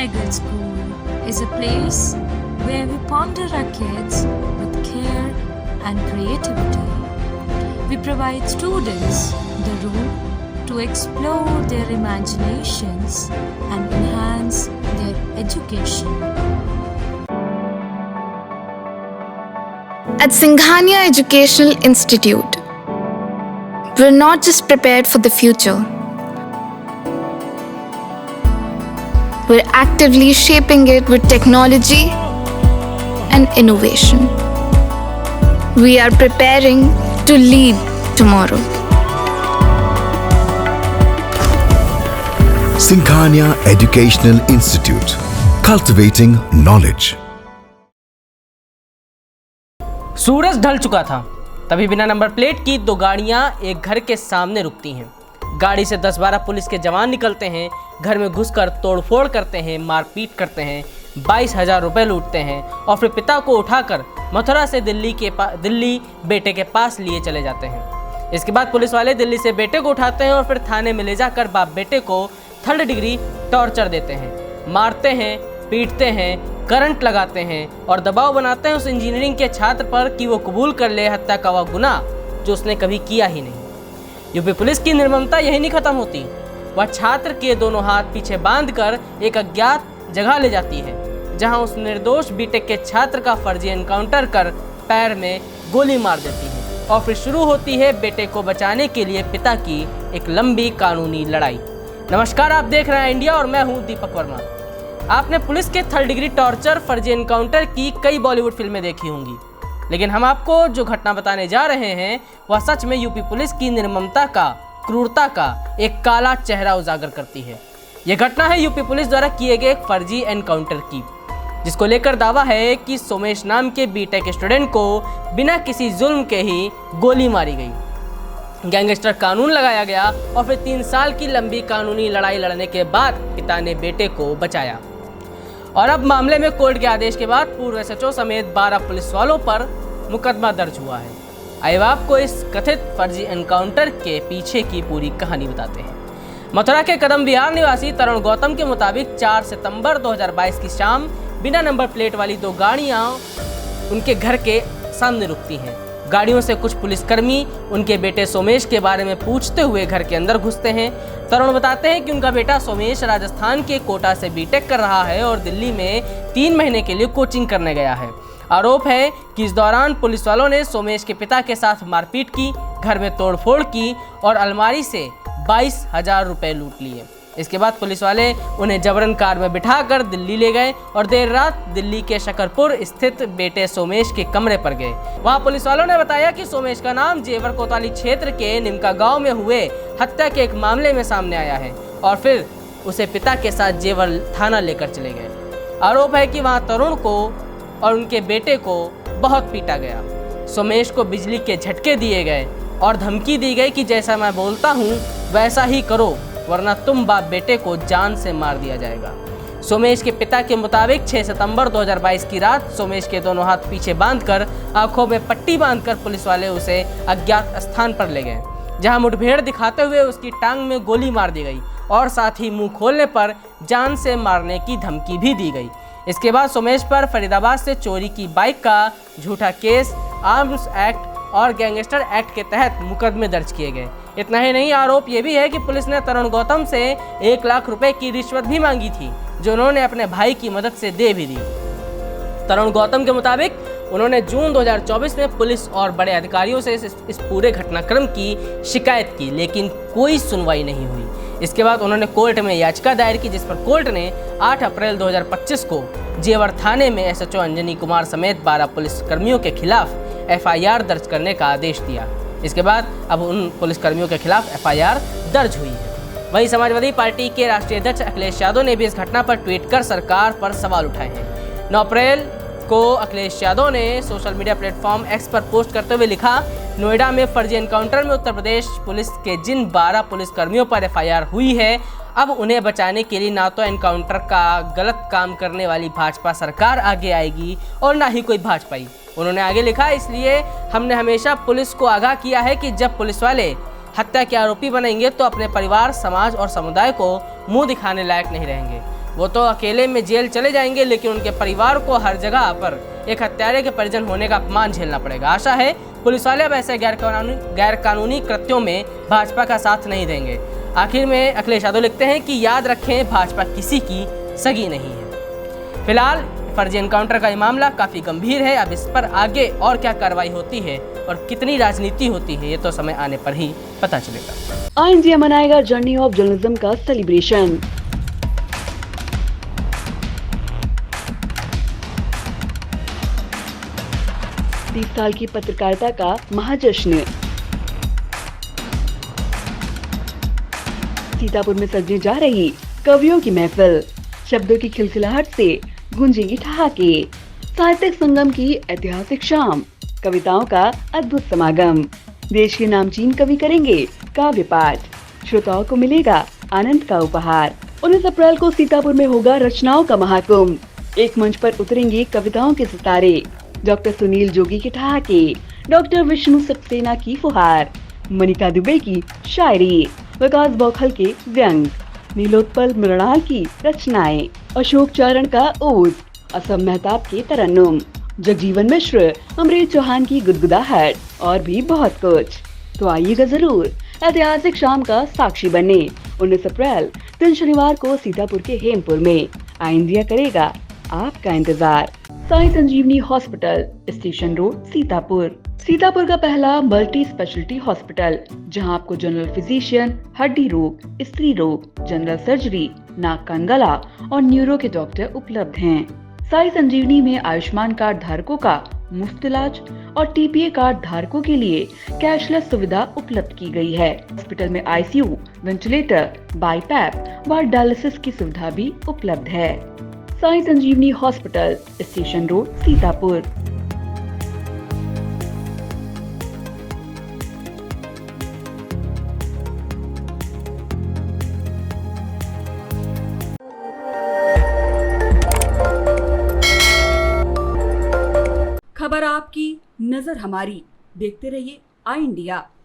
Girls School is a place where we ponder our kids with care and creativity. We provide students the room to explore their imaginations and enhance their education. At Singhania Educational Institute, we're not just prepared for the future, we're actively shaping it with technology and innovation. We are preparing to lead tomorrow. Singhania Educational Institute, cultivating knowledge. सूरज ढल चुका था, तभी बिना number plate की दो गाड़ियां एक घर के सामने रुकती हैं। गाड़ी से 10-12 पुलिस के जवान निकलते हैं, घर में घुसकर तोड़फोड़ करते हैं, मारपीट करते हैं, 22,000 रुपये लूटते हैं और फिर पिता को उठाकर मथुरा से दिल्ली बेटे के पास लिए चले जाते हैं। इसके बाद पुलिस वाले दिल्ली से बेटे को उठाते हैं और फिर थाने में ले जाकर बाप बेटे को 3rd डिग्री टॉर्चर देते हैं, मारते हैं, पीटते हैं, करंट लगाते हैं और दबाव बनाते हैं उस इंजीनियरिंग के छात्र पर कि वो कबूल कर ले हत्या का वह गुनाह जो उसने कभी किया ही नहीं। यूपी पुलिस की निर्ममता यही नहीं खत्म होती, वह छात्र के दोनों हाथ पीछे बांधकर एक अज्ञात जगह ले जाती है, जहां उस निर्दोष बीटेक के छात्र का फर्जी एनकाउंटर कर पैर में गोली मार देती है और फिर शुरू होती है बेटे को बचाने के लिए पिता की एक लंबी कानूनी लड़ाई। नमस्कार, आप देख रहे हैं इंडिया और मैं हूं दीपक वर्मा। आपने पुलिस के 3rd डिग्री टॉर्चर, फर्जी एनकाउंटर की कई बॉलीवुड फिल्में देखी होंगी, लेकिन हम आपको जो घटना बताने जा रहे हैं वह सच में यूपी पुलिस की निर्ममता का, क्रूरता का एक काला चेहरा उजागर करती है। यह घटना है यूपी पुलिस द्वारा किए गए एक फर्जी एनकाउंटर की, जिसको लेकर दावा है कि सोमेश नाम के बीटेक स्टूडेंट को बिना किसी जुल्म के ही गोली मारी गई। गैंगस्टर कानून लगाया गया और फिर 3 साल की लंबी कानूनी लड़ाई लड़ने के बाद पिता ने बेटे को बचाया। और अब मामले में कोर्ट के आदेश के बाद पूर्व एसएचओ समेत 12 पुलिस वालों पर मुकदमा दर्ज हुआ है। आइए आपको इस कथित फर्जी एनकाउंटर के पीछे की पूरी कहानी बताते हैं। मथुरा के कदम विहार निवासी तरुण गौतम के मुताबिक 4 सितंबर 2022 की शाम बिना नंबर प्लेट वाली 2 गाड़ियां उनके घर के सामने रुकती हैं। गाड़ियों से कुछ पुलिसकर्मी उनके बेटे सोमेश के बारे में पूछते हुए घर के अंदर घुसते हैं। तरुण बताते हैं कि उनका बेटा सोमेश राजस्थान के कोटा से बीटेक कर रहा है और दिल्ली में 3 महीने के लिए कोचिंग करने गया है। आरोप है कि इस दौरान पुलिस वालों ने सोमेश के पिता के साथ मारपीट की, घर में तोड़फोड़ की और अलमारी से 22,000 रुपये लूट लिए। इसके बाद पुलिस वाले उन्हें जबरन कार में बिठाकर दिल्ली ले गए और देर रात दिल्ली के शकरपुर स्थित बेटे सोमेश के कमरे पर गए। वहां पुलिस वालों ने बताया कि सोमेश का नाम जेवर कोतवाली क्षेत्र के निमका गांव में हुए हत्या के एक मामले में सामने आया है और फिर उसे पिता के साथ जेवर थाना लेकर चले गए। आरोप है कि वहां तरुण को और उनके बेटे को बहुत पीटा गया। सोमेश को बिजली के झटके दिए गए और धमकी दी गई कि जैसा मैं बोलता हूँ वैसा ही करो, वरना तुम बाप बेटे को जान से मार दिया जाएगा। सोमेश के पिता के मुताबिक 6 सितंबर 2022 की रात सोमेश के दोनों हाथ पीछे बांधकर आंखों में पट्टी बांधकर पुलिस वाले उसे अज्ञात स्थान पर ले गए, जहां मुठभेड़ दिखाते हुए उसकी टांग में गोली मार दी गई और साथ ही मुंह खोलने पर जान से मारने की धमकी भी दी गई। इसके बाद सोमेश पर फरीदाबाद से चोरी की बाइक का झूठा केस, आर्म्स एक्ट और गैंगस्टर एक्ट के तहत मुकदमे दर्ज किए गए। इतना ही नहीं, आरोप ये भी है कि पुलिस ने तरुण गौतम से 1 लाख रुपए की रिश्वत भी मांगी थी, जो उन्होंने अपने भाई की मदद से दे भी दी। तरुण गौतम के मुताबिक उन्होंने जून 2024 में पुलिस और बड़े अधिकारियों से इस पूरे घटनाक्रम की शिकायत की, लेकिन कोई सुनवाई नहीं हुई। इसके बाद उन्होंने कोर्ट में याचिका दायर की, जिस पर कोर्ट ने 8 अप्रैल 2025 को जेवर थाने में एसएचओ अंजनी कुमार समेत 12 पुलिसकर्मियों के खिलाफ एफआईआर दर्ज करने का आदेश दिया। इसके बाद अब उन पुलिसकर्मियों के खिलाफ एफआईआर दर्ज हुई है। वहीं समाजवादी पार्टी के राष्ट्रीय अध्यक्ष अखिलेश यादव ने भी इस घटना पर ट्वीट कर सरकार पर सवाल उठाए हैं। 9 अप्रैल को अखिलेश यादव ने सोशल मीडिया प्लेटफॉर्म एक्स पर पोस्ट करते हुए लिखा, नोएडा में फर्जी एनकाउंटर में उत्तर प्रदेश पुलिस के जिन 12 पुलिसकर्मियों पर एफआईआर हुई है, अब उन्हें बचाने के लिए ना तो एनकाउंटर का गलत काम करने वाली भाजपा सरकार आगे आएगी और ना ही कोई भाजपाई। उन्होंने आगे लिखा, इसलिए हमने हमेशा पुलिस को आगाह किया है कि जब पुलिस वाले हत्या के आरोपी बनेंगे तो अपने परिवार, समाज और समुदाय को मुंह दिखाने लायक नहीं रहेंगे। वो तो अकेले में जेल चले जाएंगे, लेकिन उनके परिवार को हर जगह पर एक हत्यारे के परिजन होने का अपमान झेलना पड़ेगा। आशा है पुलिस वाले अब ऐसे गैर कानूनी कृत्यों में भाजपा का साथ नहीं देंगे। आखिर में अखिलेश यादव लिखते हैं कि याद रखें, भाजपा किसी की सगी नहीं है। फिलहाल फर्जी एनकाउंटर का ये मामला काफ़ी गंभीर है। अब इस पर आगे और क्या कार्रवाई होती है और कितनी राजनीति होती है, ये तो समय आने पर ही पता चलेगा। इंडिया मनाएगा जर्नी ऑफ जर्नलिज्म का सेलिब्रेशन। तीस साल की पत्रकारिता का महाजश्न। सीतापुर में सजने जा रही कवियों की महफिल, शब्दों की खिलखिलाहट से गूंजेगी ठहाके। साहित्यिक संगम की ऐतिहासिक शाम, कविताओं का अद्भुत समागम। देश के नामचीन कवि करेंगे काव्य पाठ, श्रोताओं को मिलेगा आनंद का उपहार। 19 अप्रैल को सीतापुर में होगा रचनाओं का महाकुंभ। एक मंच पर उतरेंगे कविताओं के सितारे, डॉक्टर सुनील जोगी के ठहाके, डॉक्टर विष्णु सक्सेना की फुहार, मनिका दुबे की शायरी, विकास बौखल के व्यंग, नीलोत्पल मृणाल की रचनाएं, अशोक चारण का ओज, असम मेहताब के तरन्नुम, जगजीवन मिश्र, अमरीत चौहान की गुदगुदाहट और भी बहुत कुछ। तो आइएगा जरूर ऐतिहासिक शाम का साक्षी बनने। 19 अप्रैल दिन शनिवार को सीतापुर के हेमपुर में इंडिया करेगा आपका इंतजार। Sai Sanjeevani hospital, station road, Sitapur. Sitapur का पहला मल्टी स्पेशलिटी हॉस्पिटल, जहां आपको जनरल फिजिशियन, हड्डी रोग, स्त्री रोग, जनरल सर्जरी, नाक कान गला और न्यूरो के डॉक्टर उपलब्ध हैं। साई संजीवनी में आयुष्मान कार्ड धारकों का मुफ्त इलाज और टीपीए कार्ड धारकों के लिए कैशलेस सुविधा उपलब्ध की गई है। हॉस्पिटल में आईसीयू, वेंटिलेटर, बाईपैप व डायलिसिस की सुविधा भी उपलब्ध है। Sai Sanjeevani hospital, station road, Sitapur. खबर आपकी, नजर हमारी। देखते रहिए आई इंडिया।